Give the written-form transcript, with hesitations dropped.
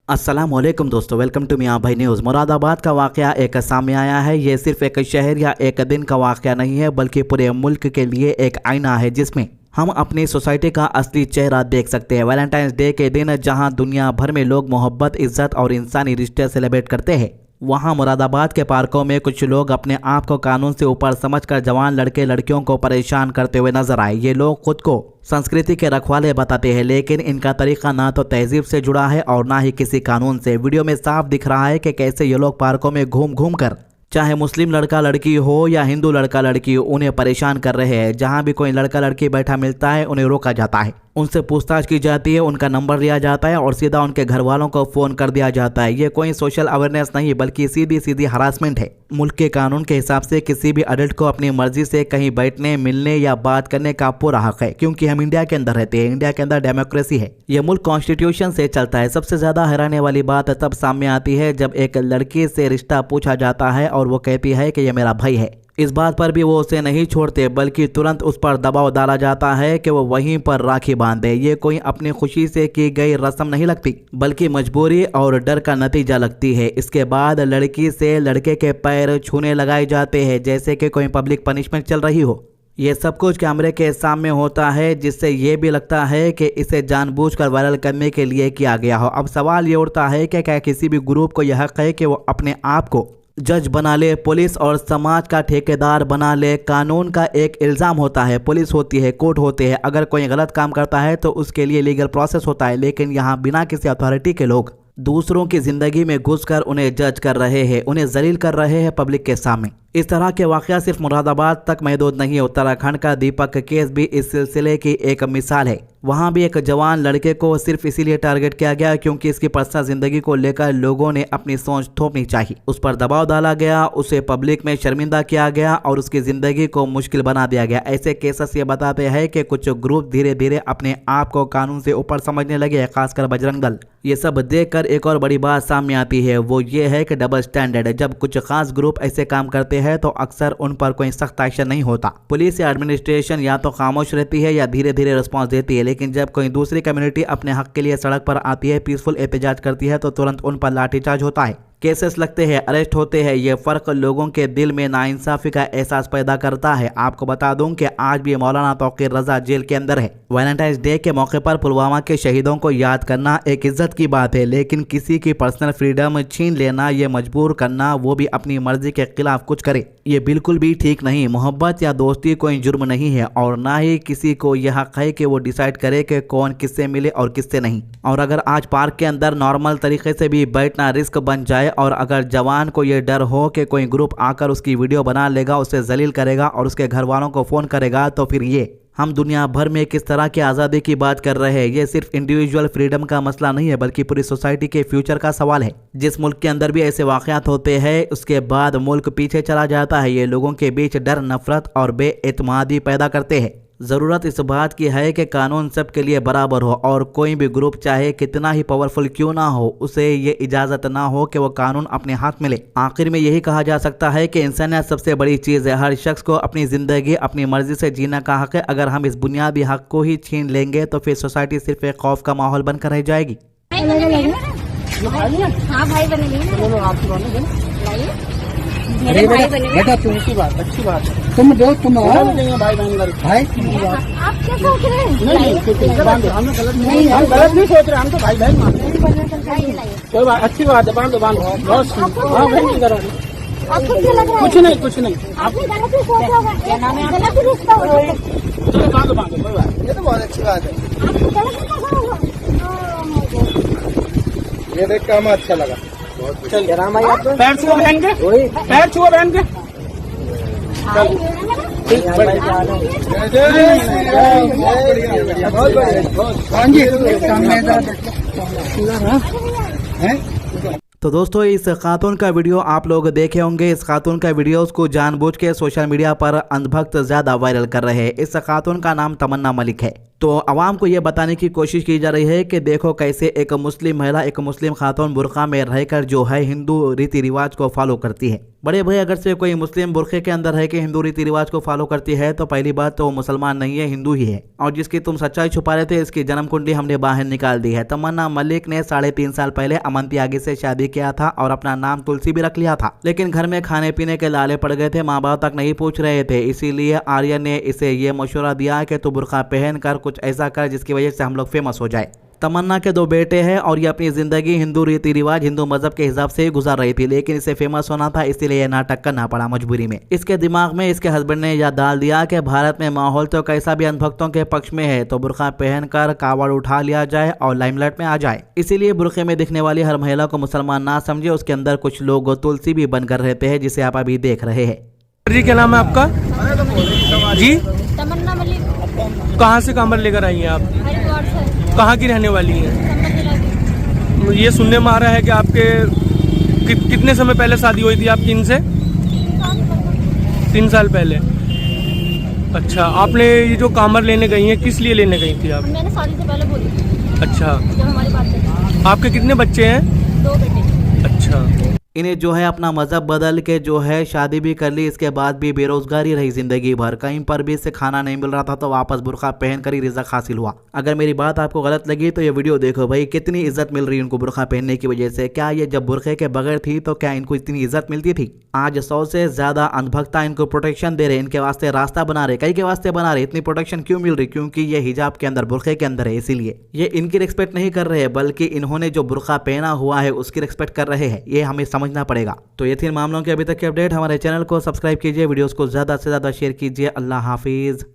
अस्सलाम वालेकुम दोस्तों, वेलकम टू मियां भाई न्यूज़। मुरादाबाद का वाक़या एक सामने आया है। ये सिर्फ एक शहर या एक दिन का वाक़या नहीं है, बल्कि पूरे मुल्क के लिए एक आईना है जिसमें हम अपनी सोसाइटी का असली चेहरा देख सकते हैं। वैलेंटाइंस डे के दिन जहां दुनिया भर में लोग मोहब्बत, इज्जत और इंसानी रिश्ते सेलिब्रेट करते हैं, वहां मुरादाबाद के पार्कों में कुछ लोग अपने आप को कानून से ऊपर समझकर जवान लड़के लड़कियों को परेशान करते हुए नजर आए। ये लोग खुद को संस्कृति के रखवाले बताते हैं, लेकिन इनका तरीका ना तो तहजीब से जुड़ा है और ना ही किसी कानून से। वीडियो में साफ दिख रहा है कि कैसे ये लोग पार्कों में घूम घूम कर, चाहे मुस्लिम लड़का लड़की हो या हिंदू लड़का लड़की हो, उन्हें परेशान कर रहे हैं। जहां भी कोई लड़का लड़की बैठा मिलता है, उन्हें रोका जाता है, उनसे पूछताछ की जाती है, उनका नंबर लिया जाता है और सीधा उनके घर वालों को फोन कर दिया जाता है। ये कोई सोशल अवेयरनेस नहीं, बल्कि सीधी सीधी हरासमेंट है। मुल्क के कानून के हिसाब से किसी भी अडल्ट को अपनी मर्जी से कहीं बैठने, मिलने या बात करने का पूरा हक है, क्योंकि हम इंडिया के अंदर रहते हैं। इंडिया के अंदर डेमोक्रेसी है, ये मुल्क कॉन्स्टिट्यूशन से चलता है। सबसे ज्यादा हैरानी वाली बात तब सामने आती है जब एक लड़की से रिश्ता पूछा जाता है और वो कहती है कि ये मेरा भाई है। इस बात पर भी वो उसे नहीं छोड़ते, बल्कि तुरंत उस पर दबाव डाला जाता है कि वो वहीं पर राखी बांधे। ये कोई अपनी खुशी से की गई रस्म नहीं लगती, बल्कि मजबूरी और डर का नतीजा लगती है। इसके बाद लड़की से लड़के के पैर छूने लगाए जाते हैं, जैसे कि कोई पब्लिक पनिशमेंट चल रही हो। ये सब कुछ कैमरे के सामने होता है, जिससे ये भी लगता है कि इसे जानबूझकर वायरल करने के लिए किया गया हो। अब सवाल ये उठता है कि क्या किसी भी ग्रुप को यह हक है कि वो अपने आप को जज बना ले, पुलिस और समाज का ठेकेदार बना ले? कानून का एक इल्ज़ाम होता है, पुलिस होती है, कोर्ट होते हैं। अगर कोई गलत काम करता है तो उसके लिए लीगल प्रोसेस होता है, लेकिन यहाँ बिना किसी अथॉरिटी के लोग दूसरों की जिंदगी में घुसकर उन्हें जज कर रहे हैं, उन्हें जलील कर रहे हैं पब्लिक के सामने। इस तरह के वाक़या सिर्फ मुरादाबाद तक महदूद नहीं है। उत्तराखंड का दीपक केस भी इस सिलसिले की एक मिसाल है। वहां भी एक जवान लड़के को सिर्फ इसीलिए टारगेट किया गया क्योंकि इसकी पर्सनल जिंदगी को लेकर लोगों ने अपनी सोच थोपनी चाहिए। उस पर दबाव डाला गया, उसे पब्लिक में शर्मिंदा किया गया और उसकी जिंदगी को मुश्किल बना दिया गया। ऐसे केसेस ये बताते हैं कि कुछ ग्रुप धीरे धीरे अपने आप को कानून से ऊपर समझने लगे, खासकर बजरंग दल। ये सब देखकर एक और बड़ी बात सामने आती है, वो ये है कि डबल स्टैंडर्ड। जब कुछ खास ग्रुप ऐसे काम करते हैं तो अक्सर उन पर कोई सख्त एक्शन नहीं होता। पुलिस या एडमिनिस्ट्रेशन या तो खामोश रहती है या धीरे धीरे रिस्पॉन्स देती है, लेकिन जब कोई दूसरी कम्युनिटी अपने हक के लिए सड़क पर आती है, पीसफुल एहतजाज करती है, तो तुरंत उन पर लाठीचार्ज होता है, केसेस लगते हैं, अरेस्ट होते हैं। ये फर्क लोगों के दिल में नाइंसाफी का एहसास पैदा करता है। आपको बता दूं कि आज भी मौलाना तौकीर रजा जेल के अंदर है। वैलेंटाइंस डे के मौके पर पुलवामा के शहीदों को याद करना एक इज्जत की बात है, लेकिन किसी की पर्सनल फ्रीडम छीन लेना, ये मजबूर करना, वो भी अपनी मर्जी के खिलाफ कुछ करे, ये बिल्कुल भी ठीक नहीं। मोहब्बत या दोस्ती कोई जुर्म नहीं है और ना ही किसी को यह हक है कि वो डिसाइड करे कि कौन किससे मिले और किससे नहीं। और अगर आज पार्क के अंदर नॉर्मल तरीके से भी बैठना रिस्क बन जाए और अगर जवान को ये डर हो कि कोई ग्रुप आकर उसकी वीडियो बना लेगा, उसे जलील करेगा और उसके घर वालों को फोन करेगा, तो फिर ये हम दुनिया भर में किस तरह की आज़ादी की बात कर रहे हैं? ये सिर्फ इंडिविजुअल फ्रीडम का मसला नहीं है, बल्कि पूरी सोसाइटी के फ्यूचर का सवाल है। जिस मुल्क के अंदर भी ऐसे वाक़यात होते हैं, उसके बाद मुल्क पीछे चला जाता है। ये लोगों के बीच डर, नफरत और बेएतमादी पैदा करते हैं। ज़रूरत इस बात की है कि कानून सबके लिए बराबर हो और कोई भी ग्रुप चाहे कितना ही पावरफुल क्यों ना हो, उसे ये इजाज़त ना हो कि वो कानून अपने हाथ में ले। आखिर में यही कहा जा सकता है कि इंसानियत सबसे बड़ी चीज़ है। हर शख्स को अपनी ज़िंदगी अपनी मर्जी से जीने का हक है। अगर हम इस बुनियादी हक को ही छीन लेंगे तो फिर सोसाइटी सिर्फ एक खौफ का माहौल बनकर रह जाएगी। मेरे भाई बेटा अच्छी बात है। तुम दो, तुम भाई भाई आप क्या सोच रहे हैं? नहीं, हम गलत नहीं सोच रहे, हम तो भाई बहन मानते हैं। कोई बात, अच्छी बात है, बांधो बहुत। हाँ भाई, नहीं करो, कुछ नहीं आप चलो बांधो, कोई बात। ये तो बहुत अच्छी बात है, ये देख के हमें अच्छा लगा। चल पैर छुआ बहन के, पैर छुआ बहन के। हाँ जी, तो दोस्तों इस खातून का वीडियो आप लोग देखे होंगे। इस खातून का वीडियो को जानबूझ के सोशल मीडिया पर अंधभक्त ज्यादा वायरल कर रहे हैं। इस खातून का नाम तमन्ना मलिक है। तो आवाम को ये बताने की कोशिश की जा रही है कि देखो कैसे एक मुस्लिम महिला, एक मुस्लिम खातून बुर्का में रहकर जो है हिंदू रीति रिवाज को फॉलो करती है। बड़े भाई, अगर से कोई मुस्लिम बुर्के के अंदर है कि हिंदू रीति रिवाज को फॉलो करती है तो पहली बात तो वो मुसलमान नहीं है, हिंदू ही है। और जिसकी तुम सच्चाई छुपा रहे थे इसकी जन्म कुंडली हमने बाहर निकाल दी है। तमन्ना मलिक ने 3.5 साल पहले अमन त्यागी से शादी किया था और अपना नाम तुलसी भी रख लिया था, लेकिन घर में खाने पीने के लाले पड़ गए थे, माँ बाप तक नहीं पूछ रहे थे। इसीलिए आर्यन ने इसे ये मशवरा दिया कि तू बुर्का पहन कर कुछ ऐसा कर जिसकी वजह से हम लोग फेमस हो जाए। तमन्ना के 2 बेटे हैं और ये अपनी जिंदगी हिंदू रीति रिवाज, हिंदू मजहब के हिसाब से गुजार रही थी, लेकिन इसे फेमस होना था, इसीलिए नाटक करना पड़ा मजबूरी में। इसके दिमाग में इसके हस्बैंड ने यह डाल दिया कि भारत में माहौल तो कैसा भी अंधभक्तों के पक्ष में है, तो बुर्का पहनकर कावड़ उठा लिया जाए और लाइमलाइट में आ जाए। इसीलिए बुर्के में दिखने वाली हर महिला को मुसलमान ना समझे। उसके अंदर कुछ लोग तुलसी भी बनकर रहते हैं, जिसे आप अभी देख रहे हैं। जी क्या नाम है आपका? जी तमन्ना मलिक। कहाँ से कांवर लेकर आई हैं आप? हरिद्वार से। कहाँ की रहने वाली हैं? संबल जिला की। ये सुनने में आ रहा है कि आपके कितने समय पहले शादी हुई थी आपकी इनसे? 3 साल पहले। अच्छा, आपने ये जो कांवर लेने गई हैं किस लिए लेने गई थी आप? मैंने शादी से पहले बोली थी, अच्छा, जब हमारी बात चली। आपके कितने बच्चे हैं? 2 बेटे। अच्छा, इन्हें जो है अपना मजहब बदल के जो है शादी भी कर ली, इसके बाद भी बेरोजगारी रही जिंदगी भर। कहीं पर भी इसे खाना नहीं मिल रहा था तो वापस बुर्का पहन कर ही रिज़्क हासिल हुआ। अगर मेरी बात आपको गलत लगी तो ये वीडियो देखो भाई, कितनी इज्जत मिल रही है इनको बुर्का पहनने की वजह से। क्या ये जब बुर्के के बगैर थी तो क्या इनको इतनी इज्जत मिलती थी? आज 100 से ज्यादा अंधभक्ता इनको प्रोटेक्शन दे रहे, इनके वास्ते रास्ता बना रहे, कई के वास्ते बना रहे। इतनी प्रोटेक्शन क्यों मिल रही? क्योंकि ये हिजाब के अंदर, बुर्के के अंदर है, इसीलिए। ये इनकी रिस्पेक्ट नहीं कर रहे बल्कि इन्होंने जो बुर्का पहना हुआ है उसकी रिस्पेक्ट कर रहे हैं। ये हमें समझना पड़ेगा। तो ये थी मामलों के अभी तक के अपडेट। हमारे चैनल को सब्सक्राइब कीजिए, वीडियोस को ज्यादा से ज्यादा शेयर कीजिए। अल्लाह हाफिज।